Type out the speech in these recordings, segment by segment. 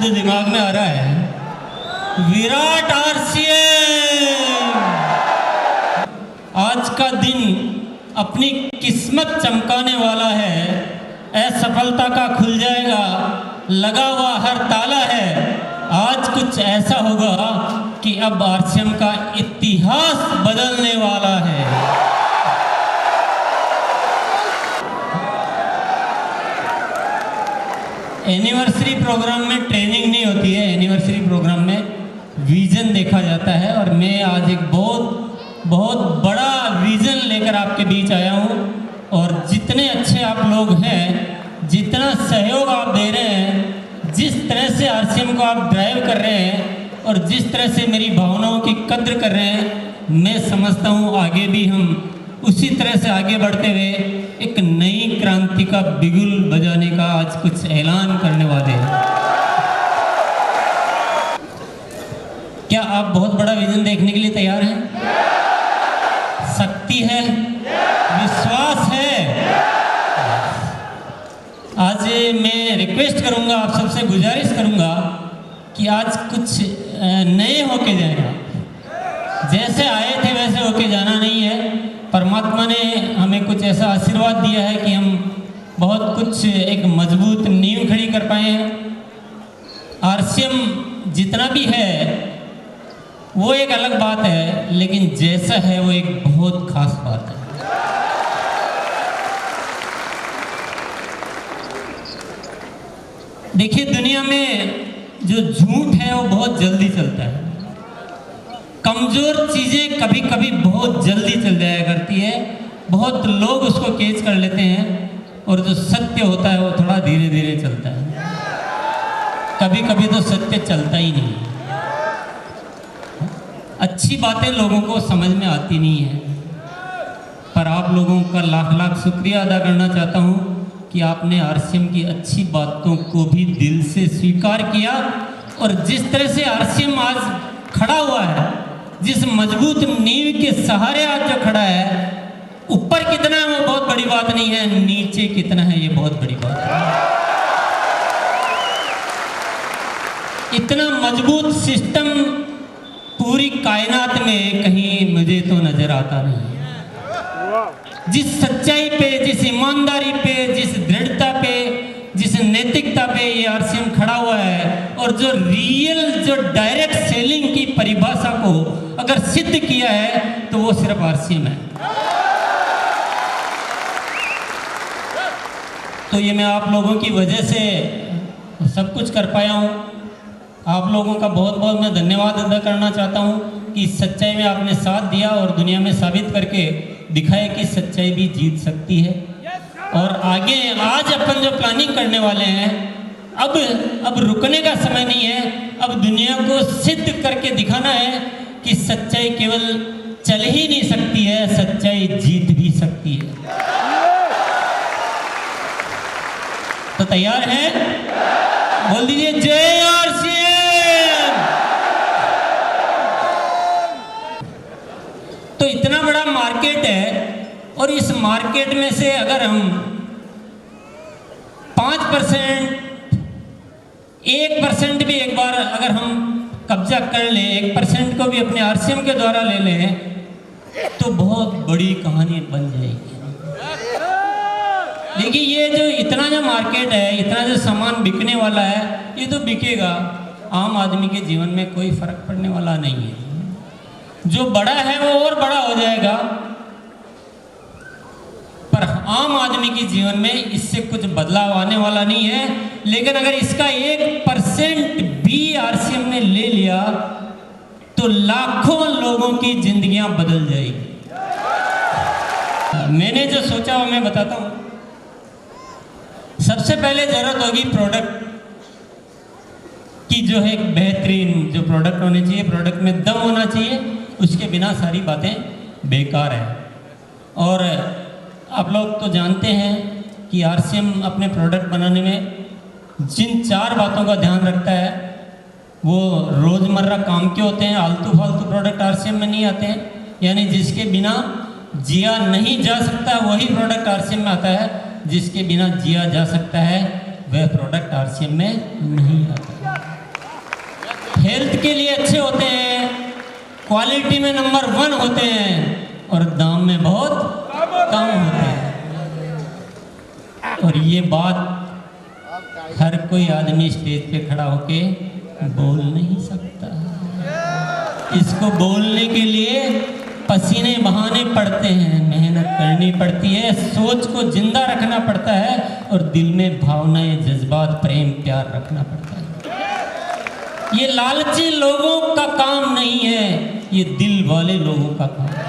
शब्द दिमाग में आ रहा है, विराट आरसीएम। आज का दिन अपनी किस्मत चमकाने वाला है, असफलता का खुल जाएगा लगा हुआ हर ताला है। आज कुछ ऐसा होगा कि अब आरसीएम का इतिहास बदलने वाला है। एनिवर्सरी प्रोग्राम में ट्रेनिंग नहीं होती है, एनिवर्सरी प्रोग्राम में विजन देखा जाता है। और मैं आज एक बहुत बड़ा विजन लेकर आपके बीच आया हूँ। और जितने अच्छे आप लोग हैं, जितना सहयोग आप दे रहे हैं, जिस तरह से आरसीएम को आप ड्राइव कर रहे हैं और जिस तरह से मेरी भावनाओं की कद्र कर रहे हैं, मैं समझता हूँ आगे भी हम उसी तरह से आगे बढ़ते हुए एक नई क्रांति का बिगुल बजाने का आज कुछ ऐलान करने वाले हैं। क्या आप बहुत बड़ा विजन देखने के लिए तैयार हैं? शक्ति है, विश्वास है। आज मैं रिक्वेस्ट करूंगा, आप सबसे गुजारिश करूंगा कि आज कुछ नए होके जाएगा। जैसे आए थे वैसे होके जाना नहीं है। परमात्मा ने हमें कुछ ऐसा आशीर्वाद दिया है कि हम बहुत कुछ एक मजबूत नींव खड़ी कर पाए हैं। आरसीएम जितना भी है वो एक अलग बात है, लेकिन जैसा है वो एक बहुत खास बात है। देखिए, दुनिया में जो झूठ है वो बहुत जल्दी चलता है। कमजोर चीजें कभी कभी बहुत जल्दी चल जाया करती है, बहुत लोग उसको कैच कर लेते हैं। और जो सत्य होता है वो थोड़ा धीरे धीरे चलता है। कभी कभी तो सत्य चलता ही नहीं। अच्छी बातें लोगों को समझ में आती नहीं है। पर आप लोगों का लाख लाख शुक्रिया अदा करना चाहता हूँ कि आपने आरसीएम की अच्छी बातों को भी दिल से स्वीकार किया। और जिस तरह से आरसीएम आज खड़ा हुआ है, जिस मजबूत नींव के सहारे आज जो खड़ा है, ऊपर कितना है वो बहुत बड़ी बात नहीं है, नीचे कितना है ये बहुत बड़ी बात है। इतना मजबूत सिस्टम पूरी कायनात में कहीं मुझे तो नजर आता नहीं। जिस सच्चाई पे, जिस ईमानदारी पे, जिस दृढ़ता पे, जिस नैतिकता पे ये आरसीएम खड़ा हुआ है, और जो रियल, जो डायरेक्ट सेलिंग की परिभाषा को अगर सिद्ध किया है तो वो सिर्फ आरसीएम है। तो ये मैं आप लोगों की वजह से सब कुछ कर पाया हूँ। आप लोगों का बहुत बहुत मैं धन्यवाद अदा करना चाहता हूँ कि सच्चाई में आपने साथ दिया और दुनिया में साबित करके दिखाया कि सच्चाई भी जीत सकती है। और आगे आज अपन जो प्लानिंग करने वाले हैं, अब रुकने का समय नहीं है। अब दुनिया को सिद्ध करके दिखाना है कि सच्चाई केवल चल ही नहीं सकती है, सच्चाई जीत भी सकती है। तो तैयार हैं? बोल दीजिए जय आरसीएम। तो इतना बड़ा मार्केट है, और इस मार्केट में से अगर हम 5%, 1% भी एक बार अगर हम कब्जा कर ले, 1% को भी अपने आरसीएम के द्वारा ले लें, तो बहुत बड़ी कहानी बन जाएगी। देखिए, ये जो इतना जो मार्केट है, इतना जो सामान बिकने वाला है, ये तो बिकेगा। आम आदमी के जीवन में कोई फर्क पड़ने वाला नहीं है। जो बड़ा है वो और बड़ा हो जाएगा, पर आम आदमी के जीवन में इससे कुछ बदलाव आने वाला नहीं है। लेकिन अगर इसका 1% भी आरसीएम ने ले लिया तो लाखों लोगों की जिंदगियां बदल जाएगी। मैंने जो सोचा वो मैं बताता हूं। सबसे पहले जरूरत होगी प्रोडक्ट की, जो है एक बेहतरीन जो प्रोडक्ट होने चाहिए, प्रोडक्ट में दम होना चाहिए। उसके बिना सारी बातें बेकार है। और आप लोग तो जानते हैं कि आरसीएम अपने प्रोडक्ट बनाने में जिन 4 बातों का ध्यान रखता है वो रोज़मर्रा काम के होते हैं। आलतू फालतू प्रोडक्ट आरसीएम में नहीं आते हैं। यानी जिसके बिना जिया नहीं जा सकता वही प्रोडक्ट आरसीएम में आता है, जिसके बिना जिया जा सकता है वह प्रोडक्ट आरसीएम में नहीं आता। हेल्थ के लिए अच्छे होते हैं, क्वालिटी में नंबर 1 होते हैं और दाम में बहुत कम होते हैं। और ये बात हर कोई आदमी स्टेज पे खड़ा होके बोल नहीं सकता। इसको बोलने के लिए पसीने बहाने पड़ते हैं, मेहनत करनी पड़ती है, सोच को जिंदा रखना पड़ता है और दिल में भावनाएं, जज्बात, प्रेम, प्यार रखना पड़ता है। ये लालची लोगों का काम नहीं है, ये दिल वाले लोगों का काम है।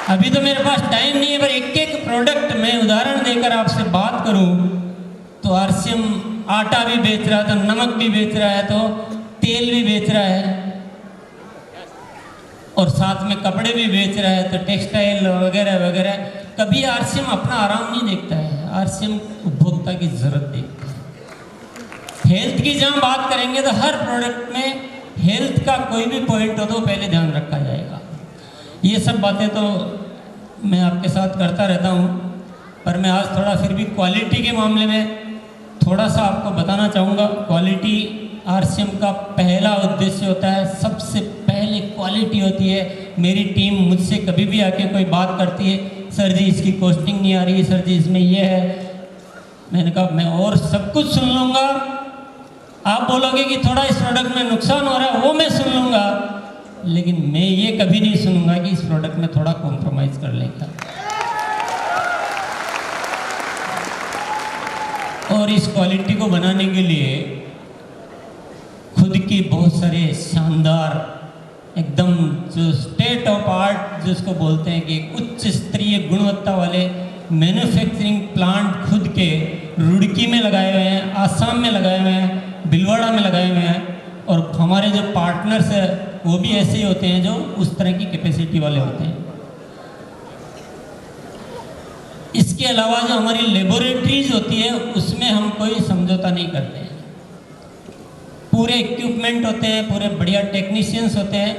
अभी तो मेरे पास टाइम नहीं है, पर एक एक प्रोडक्ट मैं उदाहरण देकर आपसे बात करूं तो आरसीएम आटा भी बेच रहा है, तो नमक भी बेच रहा है, तो तेल भी बेच रहा है और साथ में कपड़े भी बेच रहा है, तो टेक्सटाइल वगैरह वगैरह। कभी आरसीएम अपना आराम नहीं देखता है, आरसीएम उपभोक्ता की जरूरत देखता है। हेल्थ की जहाँ बात करेंगे तो हर प्रोडक्ट में हेल्थ का कोई भी पॉइंट हो तो पहले ध्यान रखा जाएगा। ये सब बातें तो मैं आपके साथ करता रहता हूँ, पर मैं आज थोड़ा फिर भी क्वालिटी के मामले में थोड़ा सा आपको बताना चाहूँगा। क्वालिटी आरसीएम का पहला उद्देश्य होता है, सबसे पहले क्वालिटी होती है। मेरी टीम मुझसे कभी भी आके कोई बात करती है, सर जी इसकी कॉस्टिंग नहीं आ रही, सर जी इसमें ये है, मैंने कहा मैं और सब कुछ सुन लूँगा, आप बोलोगे कि थोड़ा इस प्रोडक्ट में नुकसान हो रहा है वो मैं सुन लूँगा, लेकिन मैं ये कभी नहीं सुनूंगा कि इस प्रोडक्ट में थोड़ा कॉम्प्रोमाइज कर लेगा। और इस क्वालिटी को बनाने के लिए खुद की बहुत सारे शानदार एकदम जो स्टेट ऑफ आर्ट जिसको बोलते हैं कि उच्च स्तरीय गुणवत्ता वाले मैन्युफैक्चरिंग प्लांट खुद के रुड़की में लगाए हुए हैं, आसाम में लगाए हुए हैं, भीलवाड़ा में लगाए हुए हैं। और हमारे जो पार्टनर्स हैं वो भी ऐसे ही होते हैं जो उस तरह की कैपेसिटी वाले होते हैं। इसके अलावा जो हमारी लेबोरेटरीज होती है उसमें हम कोई समझौता नहीं करते हैं। पूरे इक्विपमेंट होते हैं, पूरे बढ़िया टेक्नीशियंस होते हैं,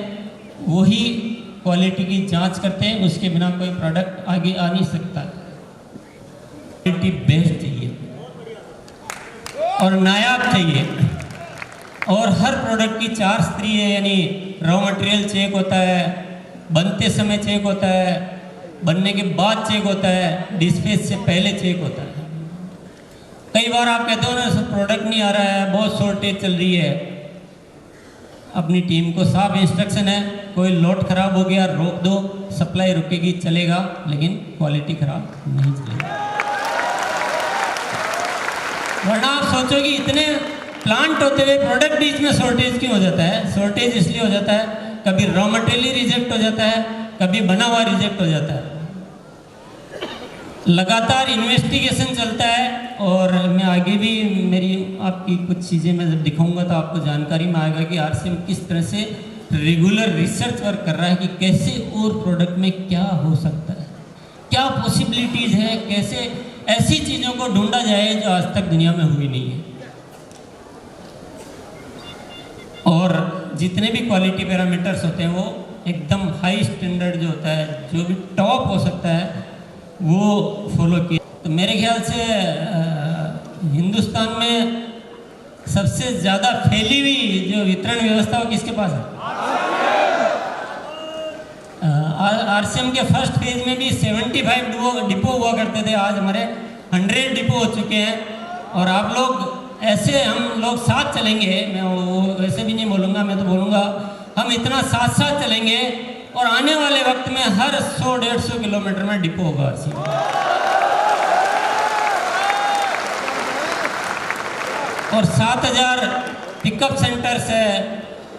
वही क्वालिटी की जांच करते हैं, उसके बिना कोई प्रोडक्ट आगे आ नहीं सकता। क्वालिटी बेस्ट चाहिए और नायाब चाहिए। और हर प्रोडक्ट की 4 स्तरीय है, यानी रॉ मटेरियल चेक होता है, बनते समय चेक होता है, बनने के बाद चेक होता है, डिस्पैच से पहले चेक होता है। कई बार आप कहते हो ना प्रोडक्ट नहीं आ रहा है, बहुत शॉर्टेज चल रही है, अपनी टीम को साफ इंस्ट्रक्शन है, कोई लोड खराब हो गया रोक दो, सप्लाई रुकेगी चलेगा, लेकिन क्वालिटी खराब नहीं चलेगी। वरना आप सोचो कि इतने प्लांट होते हुए प्रोडक्ट बीच में शॉर्टेज क्यों हो जाता है? शॉर्टेज इसलिए हो जाता है, कभी रॉ मटेरियल ही रिजेक्ट हो जाता है, कभी बना हुआ रिजेक्ट हो जाता है। लगातार इन्वेस्टिगेशन चलता है और मैं आगे भी मेरी आपकी कुछ चीज़ें मैं जब दिखाऊंगा तो आपको जानकारी में आएगा कि आरसीएम किस तरह से रेगुलर रिसर्च वर्क कर रहा है कि कैसे और प्रोडक्ट में क्या हो सकता है, क्या पॉसिबिलिटीज़ है, कैसे ऐसी चीज़ों को ढूंढा जाए जो आज तक दुनिया में हुई नहीं है। और जितने भी क्वालिटी पैरामीटर्स होते हैं वो एकदम हाई स्टैंडर्ड जो होता है, जो भी टॉप हो सकता है वो फॉलो किया। तो मेरे ख्याल से हिंदुस्तान में सबसे ज़्यादा फैली हुई जो वितरण व्यवस्था वो किसके पास है? आरसीएम के फर्स्ट फेज में भी 75 डिपो हुआ करते थे, आज हमारे 100 डिपो हो चुके हैं। और आप लोग ऐसे हम लोग साथ चलेंगे, मैं वो वैसे भी नहीं बोलूँगा, मैं तो बोलूँगा हम इतना साथ साथ चलेंगे और आने वाले वक्त में हर 100-150 किलोमीटर में डिपो होगा आरसीएम। और 7000 पिकअप सेंटर्स है।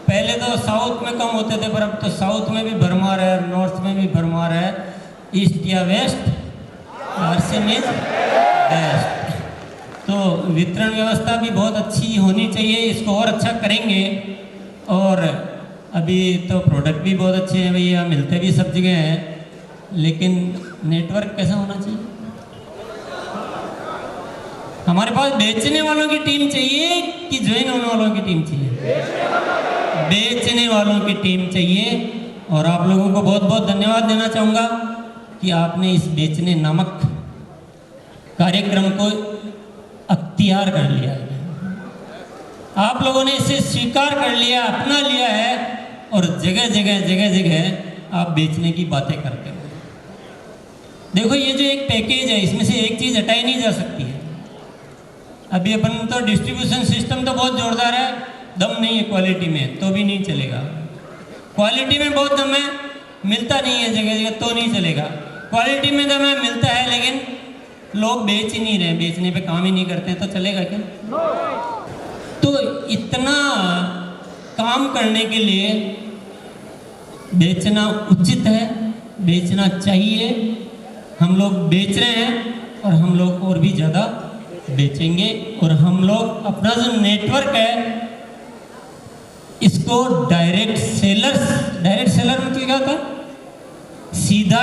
पहले तो साउथ में कम होते थे, पर अब तो साउथ में भी भरमार है, नॉर्थ में भी भरमार है, ईस्ट या वेस्ट आरसीएम इज बेस्ट। तो वितरण व्यवस्था भी बहुत अच्छी होनी चाहिए, इसको और अच्छा करेंगे। और अभी तो प्रोडक्ट भी बहुत अच्छे हैं भैया, मिलते भी सब जगह हैं, लेकिन नेटवर्क कैसा होना चाहिए? हमारे पास बेचने वालों की टीम चाहिए कि ज्वाइन होने वालों की टीम चाहिए? बेचने वालों की टीम चाहिए। और आप लोगों को बहुत बहुत धन्यवाद देना चाहूँगा कि आपने इस बेचने नामक कार्यक्रम को अख्तियार कर लिया है, आप लोगों ने इसे स्वीकार कर लिया, अपना लिया है और जगह जगह आप बेचने की बातें करते हो। देखो ये जो एक पैकेज है इसमें से एक चीज़ हटाई नहीं जा सकती है। अभी अपन तो डिस्ट्रीब्यूशन सिस्टम तो बहुत जोरदार है, दम नहीं है क्वालिटी में तो भी नहीं चलेगा। क्वालिटी में बहुत दम है, मिलता नहीं है जगह जगह तो नहीं चलेगा। क्वालिटी में दम है, मिलता है, लेकिन लोग बेच ही नहीं रहे, बेचने पे काम ही नहीं करते हैं तो चलेगा क्या? तो इतना काम करने के लिए बेचना उचित है, बेचना चाहिए। हम लोग बेच रहे हैं और हम लोग और भी ज़्यादा बेचेंगे और हम लोग अपना जो नेटवर्क है इसको डायरेक्ट सेलर मतलब क्या होता है? सीधा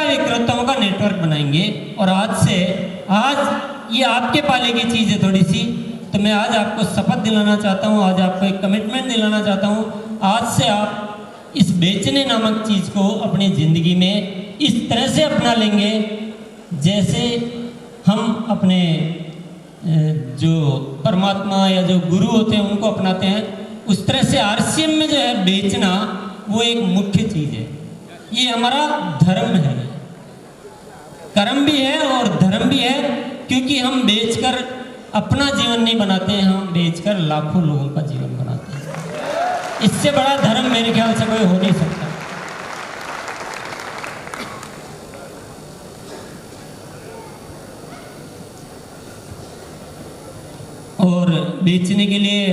विक्रेताओं का नेटवर्क बनाएंगे। और आज ये आपके पाले की चीज़ है थोड़ी सी, तो मैं आज आपको शपथ दिलाना चाहता हूँ, आज आपको एक कमिटमेंट दिलाना चाहता हूँ। आज से आप इस बेचने नामक चीज़ को अपनी ज़िंदगी में इस तरह से अपना लेंगे जैसे हम अपने जो परमात्मा या जो गुरु होते हैं उनको अपनाते हैं। उस तरह से आरसीएम में जो है बेचना वो एक मुख्य चीज़ है। ये हमारा धर्म है, कर्म भी है और धर्म भी है, क्योंकि हम बेचकर अपना जीवन नहीं बनाते हैं, हम बेचकर लाखों लोगों का जीवन बनाते हैं। इससे बड़ा धर्म मेरे ख्याल से कोई हो नहीं सकता। और बेचने के लिए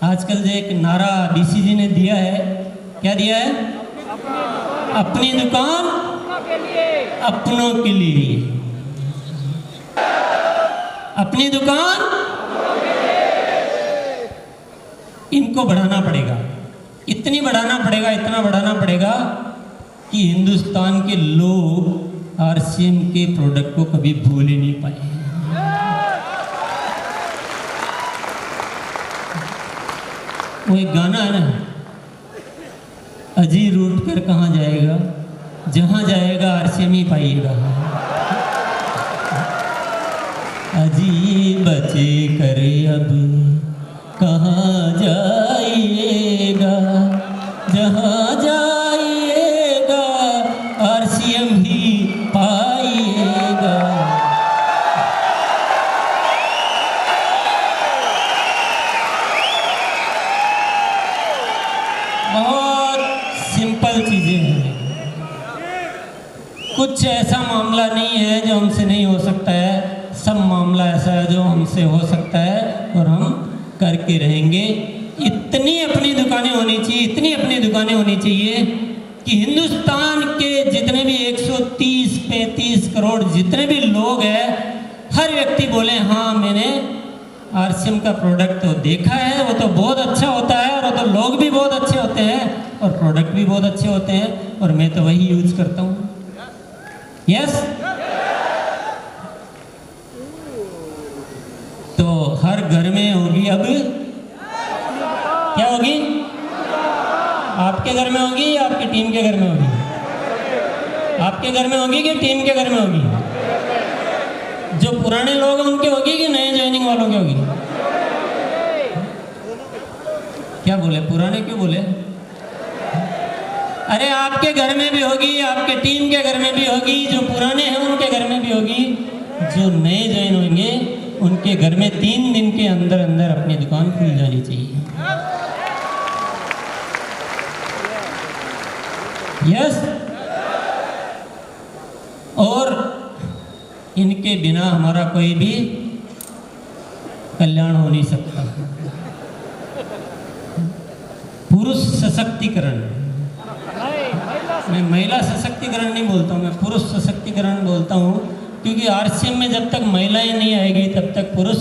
आजकल जो एक नारा डीसी जी ने दिया है, क्या दिया है? अपनी दुकान अपनों के लिए, अपनी दुकान इनको बढ़ाना पड़ेगा, इतना बढ़ाना पड़ेगा कि हिंदुस्तान के लोग आरसीएम के प्रोडक्ट को कभी भूल ही नहीं पाए। वो एक गाना है ना, अजी रूट कर कहाँ जाएगा, जहाँ जाएगा आरसीएम ही पाइएगा। अजी बचे कर अब कहाँ जाइएगा, जहाँ जाइएगा आरसीएम ही पाइएगा। बहुत सिंपल चीज़ें हैं, कुछ ऐसा मामला नहीं है जो हमसे नहीं हो सकता है, सब मामला ऐसा है जो हमसे हो सकता है और हम करके रहेंगे। इतनी अपनी दुकानें होनी चाहिए कि हिंदुस्तान के जितने भी 130-35 करोड़ जितने भी लोग हैं, हर व्यक्ति बोले हाँ मैंने आरसीएम का प्रोडक्ट तो देखा है, वो तो बहुत अच्छा होता है और वो तो लोग भी बहुत अच्छे होते हैं और प्रोडक्ट भी बहुत अच्छे होते हैं और मैं तो वही यूज करता हूँ। यस, तो हर घर में होगी अब, क्या होगी? आपके घर में होगी या आपकी टीम के घर में होगी? आपके घर में होगी कि टीम के घर में होगी? जो पुराने लोग हैं उनके होगी कि नए ज्वाइनिंग वालों के होगी? क्या बोले, पुराने क्यों बोले? अरे आपके घर में भी होगी, आपके टीम के घर में भी होगी, जो पुराने हैं उनके घर में भी होगी, जो नए ज्वाइन होंगे उनके घर में 3 दिन के अंदर अंदर अपनी दुकान खुल जानी चाहिए। यस, और इनके बिना हमारा कोई भी कल्याण हो नहीं सकता। पुरुष सशक्तिकरण, मैं महिला सशक्तिकरण नहीं बोलता हूँ, मैं पुरुष सशक्तिकरण बोलता हूँ, क्योंकि आरसीएम में जब तक महिलाएं नहीं आएगी तब तक पुरुष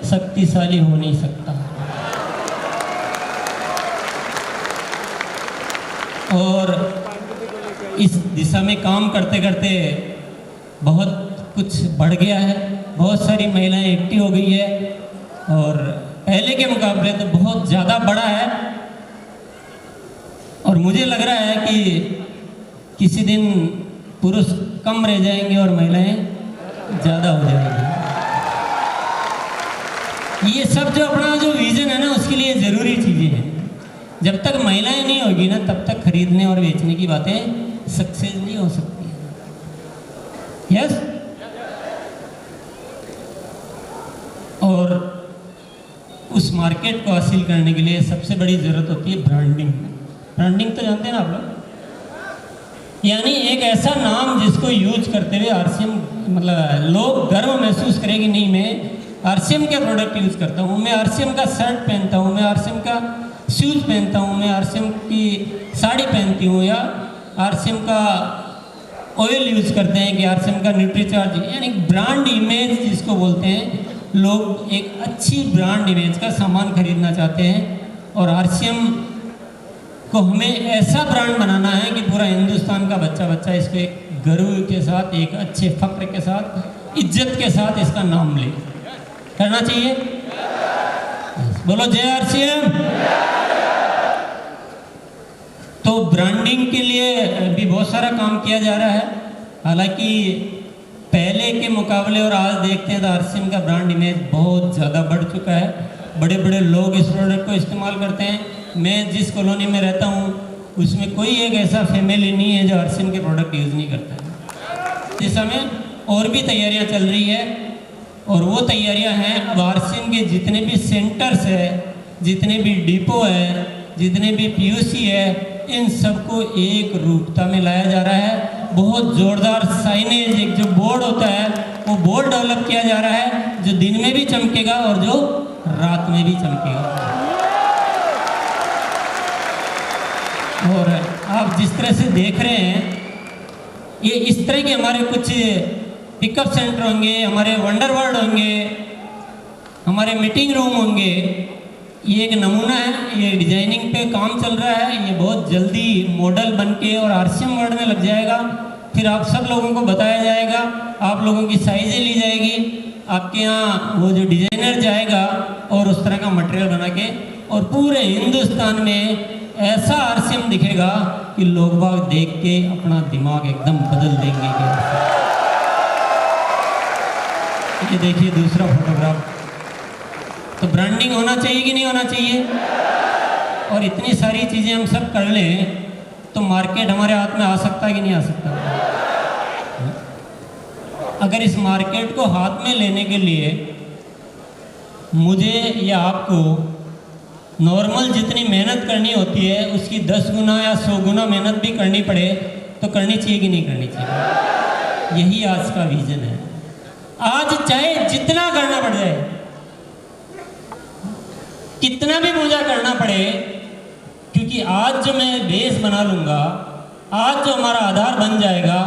शक्तिशाली हो नहीं सकता। और इस दिशा में काम करते करते बहुत कुछ बढ़ गया है, बहुत सारी महिलाएं एक्टिव हो गई है और पहले के मुकाबले तो बहुत ज़्यादा बढ़ा है। और मुझे लग रहा है कि किसी दिन पुरुष कम रह जाएंगे और महिलाएं ज़्यादा हो जाएगी। ये सब जो अपना जो विज़न है ना, उसके लिए ज़रूरी चीज़ें हैं। जब तक महिलाएं नहीं होगी ना, तब तक खरीदने और बेचने की बातें सक्सेस नहीं हो सकती है। यस। और उस मार्केट को हासिल करने के लिए सबसे बड़ी ज़रूरत होती है ब्रांडिंग। ब्रांडिंग तो जानते हैं ना आप लोग, यानी एक ऐसा नाम जिसको यूज करते हुए आरसीएम मतलब लोग गर्व महसूस करेंगे, नहीं मैं आरसीएम के प्रोडक्ट यूज़ करता हूँ, मैं आरसीएम का शर्ट पहनता हूँ, मैं आरसीएम का शूज़ पहनता हूँ, मैं आरसीएम की साड़ी पहनती हूँ, या आरसीएम का ऑयल यूज़ करते हैं, कि आरसीएम का न्यूट्रीचार्ज, यानी ब्रांड इमेज जिसको बोलते हैं। लोग एक अच्छी ब्रांड इमेज का सामान खरीदना चाहते हैं, और आरसीएम को हमें ऐसा ब्रांड बनाना है कि पूरा हिंदुस्तान का बच्चा बच्चा इसको एक गर्व के साथ, एक अच्छे फक्र के साथ, इज्जत के साथ इसका नाम ले। करना चाहिए। बोलो जय आरसीएम। तो ब्रांडिंग के लिए भी बहुत सारा काम किया जा रहा है। हालांकि पहले के मुकाबले और आज देखते हैं तो आरसीएम का ब्रांड इमेज बहुत ज़्यादा बढ़ चुका है। बड़े बड़े लोग इस प्रोडक्ट को इस्तेमाल करते हैं। मैं जिस कॉलोनी में रहता हूँ उसमें कोई एक ऐसा फैमिली नहीं है जो आरसीएम के प्रोडक्ट यूज़ नहीं करता है। इस समय और भी तैयारियाँ चल रही है, और वो तैयारियां हैं अब आरसीएम के जितने भी सेंटर्स है, जितने भी डिपो है, जितने भी पीयूसी है, इन सबको एक रूपता में लाया जा रहा है। बहुत ज़ोरदार साइनेज, एक जो बोर्ड होता है वो बोर्ड डेवलप किया जा रहा है, जो दिन में भी चमकेगा और जो रात में भी चमकेगा। और आप जिस तरह से देख रहे हैं, ये इस तरह के हमारे कुछ पिकअप सेंटर होंगे, हमारे वंडर वर्ल्ड होंगे, हमारे मीटिंग रूम होंगे। ये एक नमूना है, ये डिजाइनिंग पे काम चल रहा है। ये बहुत जल्दी मॉडल बन के और आरसीएम वर्ल्ड में लग जाएगा। फिर आप सब लोगों को बताया जाएगा, आप लोगों की साइजें ली जाएगी, आपके यहाँ वो जो डिजाइनर जाएगा और उस तरह का मटेरियल बना के, और पूरे हिंदुस्तान में ऐसा आरसीएम दिखेगा कि लोग बाग देख के अपना दिमाग एकदम बदल देंगे। ये देखिए दूसरा फोटोग्राफ। तो ब्रांडिंग होना चाहिए कि नहीं होना चाहिए? और इतनी सारी चीज़ें हम सब कर लें तो मार्केट हमारे हाथ में आ सकता है कि नहीं आ सकता? अगर इस मार्केट को हाथ में लेने के लिए मुझे या आपको नॉर्मल जितनी मेहनत करनी होती है उसकी 10 गुना या 100 गुना मेहनत भी करनी पड़े तो करनी चाहिए कि नहीं करनी चाहिए? यही आज का विजन है। आज चाहे जितना करना पड़ जाए, कितना भी पूजा करना पड़े, क्योंकि आज जो मैं बेस बना लूँगा, आज जो हमारा आधार बन जाएगा,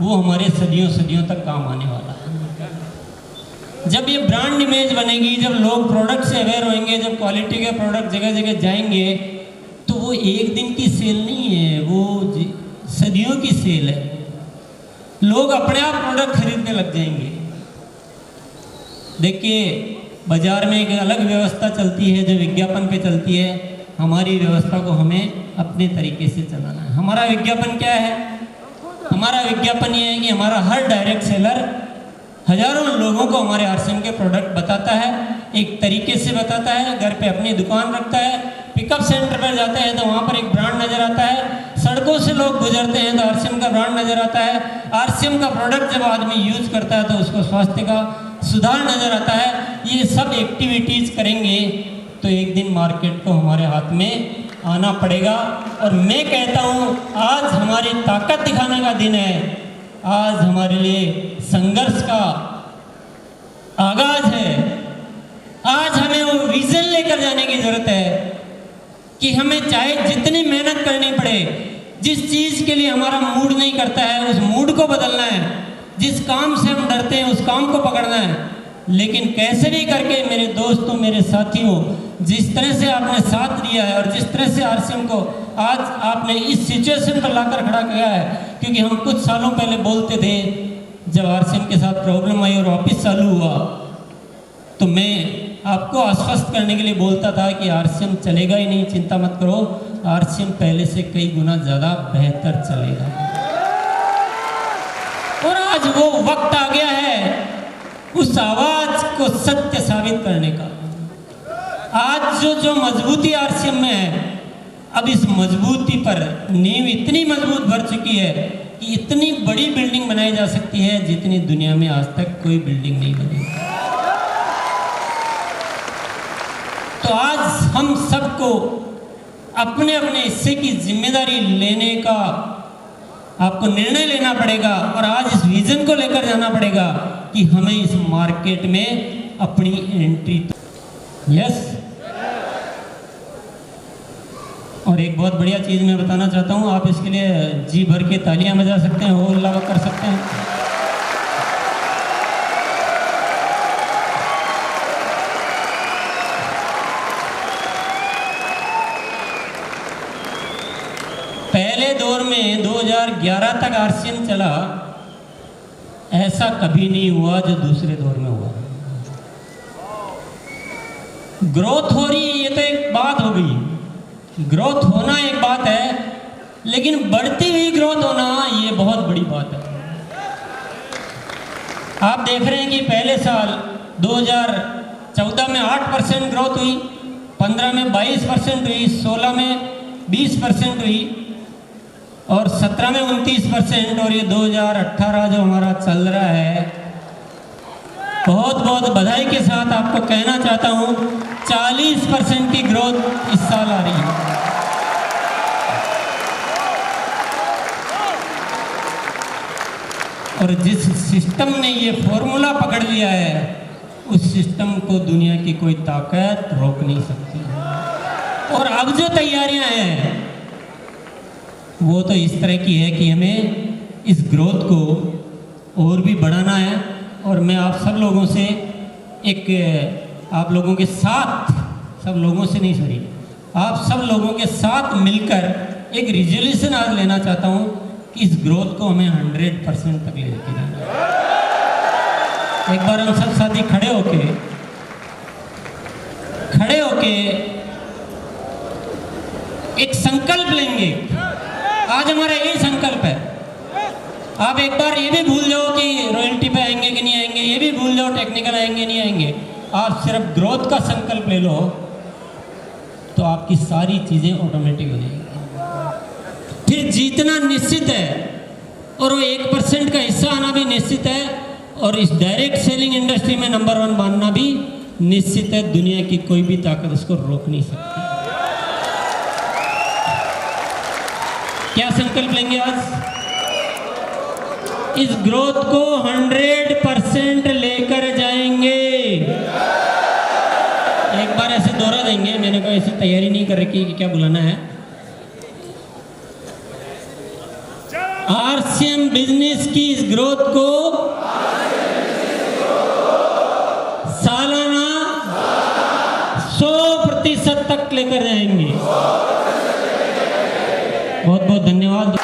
वो हमारे सदियों सदियों तक काम आने वाला है। जब ये ब्रांड इमेज बनेगी, जब लोग प्रोडक्ट से अवेयर होंगे, जब क्वालिटी के प्रोडक्ट जगह जगह जाएंगे, तो वो एक दिन की सेल नहीं है, वो सदियों की सेल है। लोग अपने आप प्रोडक्ट खरीदने लग जाएंगे। देखिए बाजार में एक अलग व्यवस्था चलती है जो विज्ञापन पे चलती है। हमारी व्यवस्था को हमें अपने तरीके से चलाना है। हमारा विज्ञापन क्या है? हमारा विज्ञापन ये है कि हमारा हर डायरेक्ट सेलर हजारों लोगों को हमारे आरसीएम के प्रोडक्ट बताता है, एक तरीके से बताता है। घर पे अपनी दुकान रखता है, पिकअप सेंटर पर जाते हैं तो वहाँ पर एक ब्रांड नज़र आता है, सड़कों से लोग गुजरते हैं तो आरसीएम का ब्रांड नज़र आता है। आरसीएम का प्रोडक्ट जब आदमी यूज करता है तो उसको स्वास्थ्य का सुधार नज़र आता है। ये सब एक्टिविटीज़ करेंगे तो एक दिन मार्केट को हमारे हाथ में आना पड़ेगा। और मैं कहता हूँ आज हमारी ताकत दिखाने का दिन है। आज हमारे लिए संघर्ष का आगाज है। आज हमें वो विजन लेकर जाने की जरूरत है कि हमें चाहे जितनी मेहनत करनी पड़े, जिस चीज़ के लिए हमारा मूड नहीं करता है उस मूड को बदलना है, जिस काम से हम डरते हैं उस काम को पकड़ना है। लेकिन कैसे भी करके मेरे दोस्तों, मेरे साथियों, जिस तरह से आपने साथ दिया है और जिस तरह से आरसीएम को आज आपने इस सिचुएशन पर लाकर खड़ा किया है, क्योंकि हम कुछ सालों पहले बोलते थे जब आरसीएम के साथ प्रॉब्लम आई और वापस चालू हुआ तो मैं आपको आश्वस्त करने के लिए बोलता था कि आरसीएम चलेगा ही नहीं, चिंता मत करो, आरसीएम पहले से कई गुना ज़्यादा बेहतर चलेगा। और आज वो वक्त आ गया है उस आवाज को सत्य साबित करने का। आज जो मजबूती आरसीएम में है, अब इस मजबूती पर नींव इतनी मजबूत भर चुकी है कि इतनी बड़ी बिल्डिंग बनाई जा सकती है जितनी दुनिया में आज तक कोई बिल्डिंग नहीं बनी। तो आज हम सबको अपने अपने हिस्से की जिम्मेदारी लेने का आपको निर्णय लेना पड़ेगा और आज इस विजन को लेकर जाना पड़ेगा कि हमें इस मार्केट में अपनी एंट्री यस। और एक बहुत बढ़िया चीज़ मैं बताना चाहता हूँ, आप इसके लिए जी भर के तालियां बजा सकते हैं, हो अल्लाह कर सकते हैं। पहले दौर में 2011 तक आरसीएम चला, ऐसा कभी नहीं हुआ जो दूसरे दौर में हुआ। ग्रोथ हो रही है, ये तो एक बात हो गई, ग्रोथ होना एक बात है, लेकिन बढ़ती हुई ग्रोथ होना ये बहुत बड़ी बात है। आप देख रहे हैं कि पहले साल 2014 में 8% ग्रोथ हुई, 15 में 22% हुई, 16 में 20% हुई और 17 में 29%, और ये 2018 जो हमारा चल रहा है, बहुत बहुत बधाई के साथ आपको कहना चाहता हूँ 40% की ग्रोथ इस साल आ रही है। और जिस सिस्टम ने ये फॉर्मूला पकड़ लिया है, उस सिस्टम को दुनिया की कोई ताकत रोक नहीं सकती। और अब जो तैयारियां हैं वो तो इस तरह की है कि हमें इस ग्रोथ को और भी बढ़ाना है। और मैं आप सब लोगों से आप लोगों के साथ, सब लोगों से नहीं सॉरी, आप सब लोगों के साथ मिलकर एक रिजोल्यूशन आज लेना चाहता हूँ कि इस ग्रोथ को हमें 100% तक ले जाके जाना। एक बार हम सब साथी खड़े होके एक संकल्प लेंगे। आज हमारा यही संकल्प है। आप एक बार ये भी भूल जाओ कि रॉयल्टी पे आएंगे कि नहीं आएंगे, ये भी भूल जाओ टेक्निकल आएंगे नहीं आएंगे। आप सिर्फ ग्रोथ का संकल्प ले लो तो आपकी सारी चीज़ें ऑटोमेटिक हो जाएंगी। फिर जीतना निश्चित है और वो 1% का हिस्सा आना भी निश्चित है, और इस डायरेक्ट सेलिंग इंडस्ट्री में नंबर 1 बनना भी निश्चित है। दुनिया की कोई भी ताकत उसको रोक नहीं सकती। क्या संकल्प लेंगे आज? इस ग्रोथ को 100% लेकर जाएंगे। एक बार ऐसे दोहरा देंगे, मैंने कोई ऐसी तैयारी नहीं कर रखी कि क्या बुलाना है। आरसीएम बिजनेस की इस ग्रोथ को सालाना 100% तक लेकर जाएंगे। बहुत बहुत धन्यवाद।